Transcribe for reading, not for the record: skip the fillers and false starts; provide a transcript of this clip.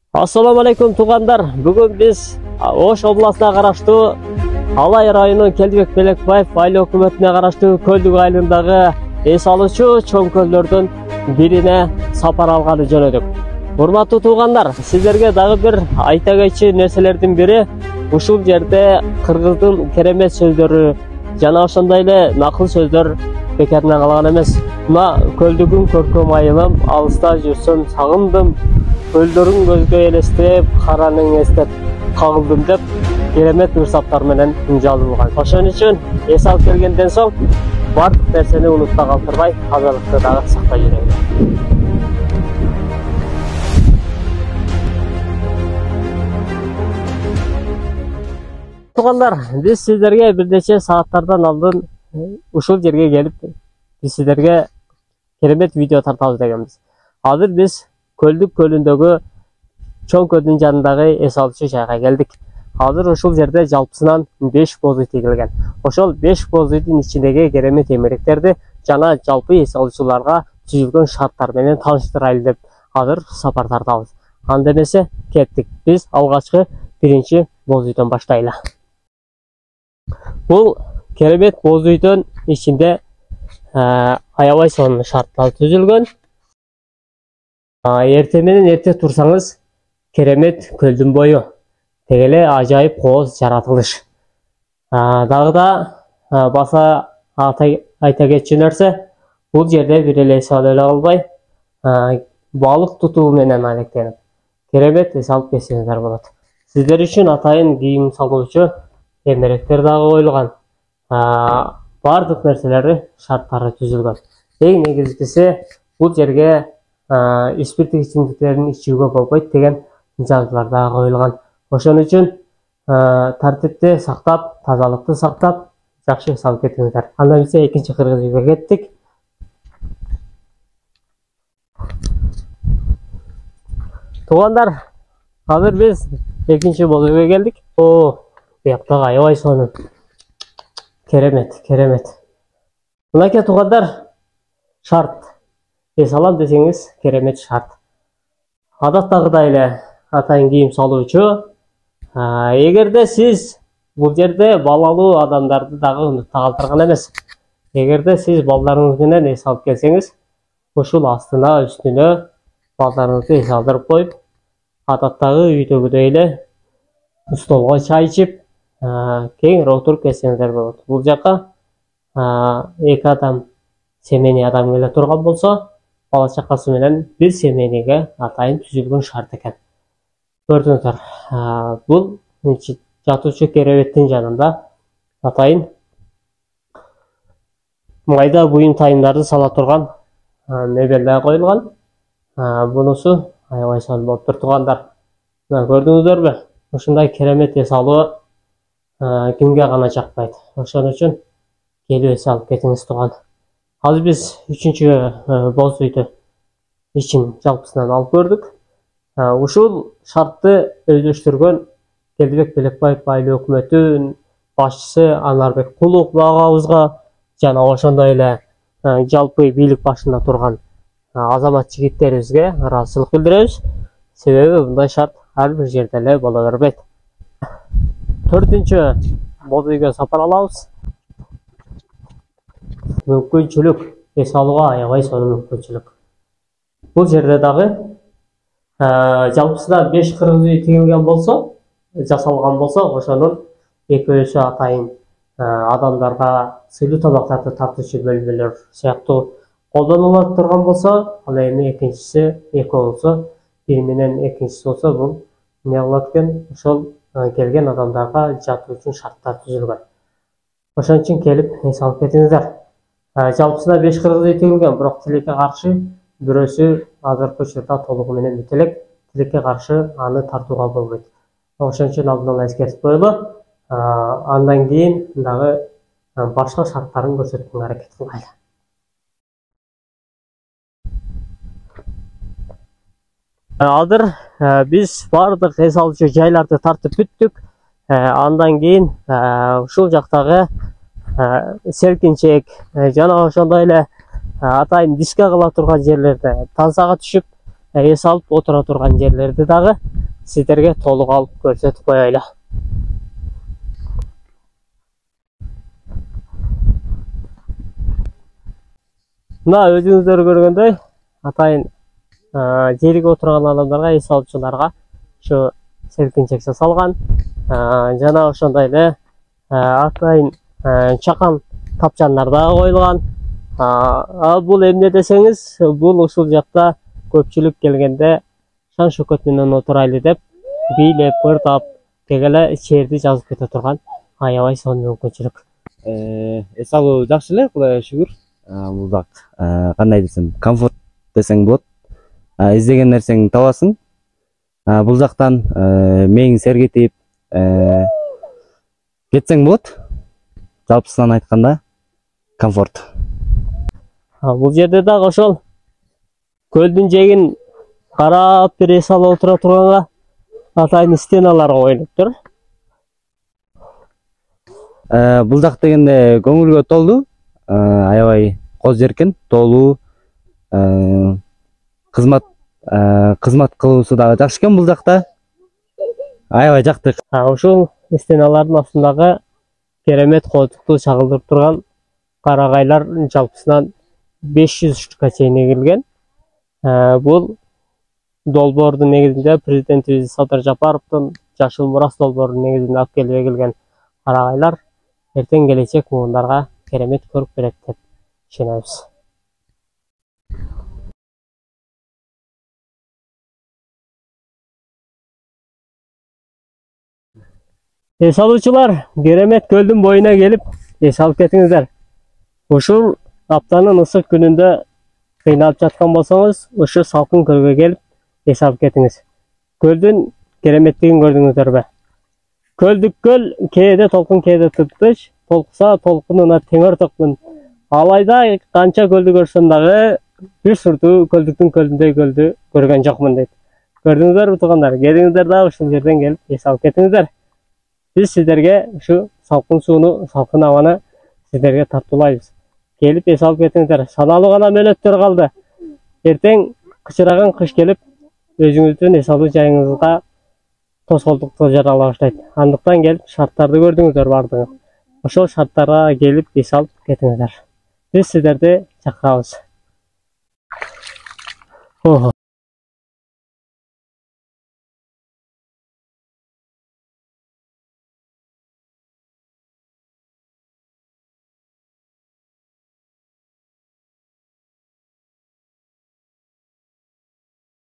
Assalamu alaikum туғандар. Бүгін біз Ош обласына қараштуу Алай районунун Келдибек Белекбаев айыл өкмөтүнө караштуу Көлдүк айылындағы эс алуучу чоң көлдөрдүн бирине сапар алганы жөнөдүк. Урматтуу туғандар, сиздерге дагы бир айта кетчү нерселердин бири ушул жерде кыргыздын керемет сөздөрү жана ошондой эле накыл сөздөр бекеринен калган эмес. Мына көлдүгүн көркөм айылым, алыста жүрсөм сагындым, көлдөрүн көзгө элестеп, караның эстеп кагылдым деп керемет ырсаптар менен жазылган. Ошон үчүн эс алып келгенден соң бардык нерсени унутпай калтырбай, тазалыкты дагы сактай жүрөйүн. Тугандар, биз сиздерге бир нече сааттардан алдын ушул жерге келип, биз сиздерге керемет видео тартабыз дегенбиз. Азыр биз Көлдүк көлүндөгү чоң көлдүн жанындагы эс алуучу жайга келдик. Азыр ушул жерде жалпысынан 5 боз үй тигилген. Ошол 5 боз үйдүн ичиндеги керемет эмеректерди жана жалпы эс алуучуларга түзүлгөн шарттар менен тааныштырайлы деп азыр сапар тартабыз. Анда эмесе кеттик. Биз алгачкы биринчи боз үйдөн баштайлы. Бул керемет боз үйдүн ичинде аябай сонун шарттар түзүлгөн. Эрте менен эрте турсаңыз керемет көлдүн бою тегеле ажайып кооз жаратылыш. Дагы да баса айта кетчү нерсе, бул жерде бир эле эс алып эле калбай балык тутуу менен алектенип керемет эс алып кетсеңиздер болот. Сиздер үчүн атайын кийим салуучу эмеректер дагы коюлган. Бардык нерселери шарттары түзүлгөн. Эң негизгиси бул жерге спирттик ичимдиктерин ичүүгө болбойт деген жазуулар дагы коюлган. Ошон үчүн тартипти сактап, тазалыкты сактап, жакшы эс алып кетиңиздер. Андан эмесе экинчи кыргыз үйгө кеттик. Тугандар, азыр биз экинчи боз үйгө келдик. Буяктагы аябай сонун. Керемет. Мынакей тугандар, шарт. Эс алам десеңиз керемет шарт. Адаттагыдай эле атайын кийим салуучу. Эгерде сиз бул жерде балалуу адамдарды дагы унутпай калтырган эмес. Эгерде сиз балдарыңыз менен эс алып келсеңиз, ушул астына үстүнө балдарыңызды эс алдырып коюп, адаттагы үйдөгүдөй эле столго чай ичип, кеңири отуруп кетсеңиздер болот. Бул жака эки адам семейный адам келе турган болсо, бала чакасы менен бир семейныйге атайын түзүлгөн шарт экен. Көрдүңүздөр, бул жатуучу керебеттин жанында атайын майда буюм тайымдарды сала турган мебелдер коюлган. Бунусу аябай сонун болуп тур тугандар. Көрдүңүздөрбү? Ушундай керемет эс алуу кимге гана жакпайт. Ошон үчүн келип эс алып кетиңиз туган. Азыр биз үчүнчү боз үйдү ичин жалпысынан алып көрдүк. Ушул шартты өздөштүргөн Келдибек Белекбаев айыл өкмөтүнүн башчысы Анарбек Кулов агабызга жана ошондой эле жалпы бийлик башында турган азамат жигиттерибизге ыраазычылык билдиребиз. Себеби мындай шарт ар бир жерде эле боло бербейт. 4-чү боз үйгө сапар алабыз. Мүмкүнчүлүк эс алууга аябай сонун мүмкүнчүлүк. Бул жерде дагы жалпысынан 5 кыргыз үй тигилген болсо, жасалган болсо, ошонун экөөсү атайын адамдарга сыйлуу тамактарды тартуучу бөлмөлөр сыяктуу колдонулуп турган болсо, ал эми экинчиси эки болсо, бир менен экинчиси болсо, бул эмне болот экен? Ошол келген адамдарга жатуу үчүн шарттар түзүлгөн. Ошон үчүн келип эс алып кетиңиздер. Жалпысына 5 кыргыз үй тигилген, бирок тилекке каршы бирөөсү азыркы учурда толугу менен бүт элек, тилекке каршы аны тартууга болбойт. Ошон үчүн алдын ала эскертип коелу. Андан кийин дагы башка шарттарын көрсөтүүгө аракет кылайлы. Азыр биз бардык эс алуучу жайларды тартып бүттүк. Андан кийин ушул жактагы селкинчек жана ошондой эле атайын диске кыла турган жерлерде тансага түшүп эс алып отура турган жерлерди дагы сіздерге толық алып көрсетіп қояйлы. Мына өзіңіздер көргендей, атайын жерге отырған адамдарға, ес алушыларға şu селкинчек жасалған. Жана ошондой атайын чакан тапчандар да коюлган. Бул эмне десеңиз, бул ушул жакта көпчүлүк келгенде шан шөкөт менен отурайлы деп бийлеп ырдап дегеле чээрди жазып кете турган аябай сонун мүмкүнчүлүк. Эс алуу жакшы эле, Кудайга шүгүр. Бул жак кандай десем, комфорт десең болот. Издеген нерсеңди табасың. Бул жактан мээң сергитип кетсең болот. Жалпысынан айтканда комфорт. Бул жерде дагы ошол көлдүн жээгин карап бир эс алып отура турганга атайын стеналар коюлуптур. Бул жак дегенде көңүлгө толду. Аябай коз эркин, толуу. Кызмат кылуусу дагы жакшы экен бул жакта. Аябай жактык. Ушул стеналардын астындагы керемет колтукту чагылдырып турган карагайлар жалпысынан 500 штука чейин эгилген. Бул долбоордун негизинде президентибиз Садыр Жапаровдун жашыл мурас долбоорунун негизинде алып келип эгилген карагайлар эртең келечек муундарга керемет көрүп берет деп ишенебиз. Эс алуучулар, керемет көлдүн боюна келип эс алып кетиңиздер. Ушул аптанын ысык күнүндө кыйналып жаткан болсоңуз, ушу салкын көлгө келип эс алып кетиңиз. Көлдүн кереметтигин көрдүңүздөрбү? Көлдүк көл, кээде толкун, кээде тыптыш, толкуса толкунуна тең ортокмун. Алайда канча көлдү көрсөм дагы бир суртуу көлдүктүн көлүндөй көлдү көргөн жокмун дейт. Көрдүңүздөрбү туугандар? Келиңиздер дагы ушул жерден келип эс алып кетиңиздер. Биз сиздерге ушу салкын сууну, салкын абаны сиздерге тартуулайбыз. Келип эс алып кетиңиздер. Саналуу гана мөөнөттөр калды. Эртең кычыраган кыш келип, өзүңүздүн эс алуу жайыңызга тоскоолдук жарала баштайт. Андыктан келип шарттарды көрдүңүздөр бардыгы. Ошол шарттарга келип эс алып кетиңиздер. Биз сиздерди чакырабыз.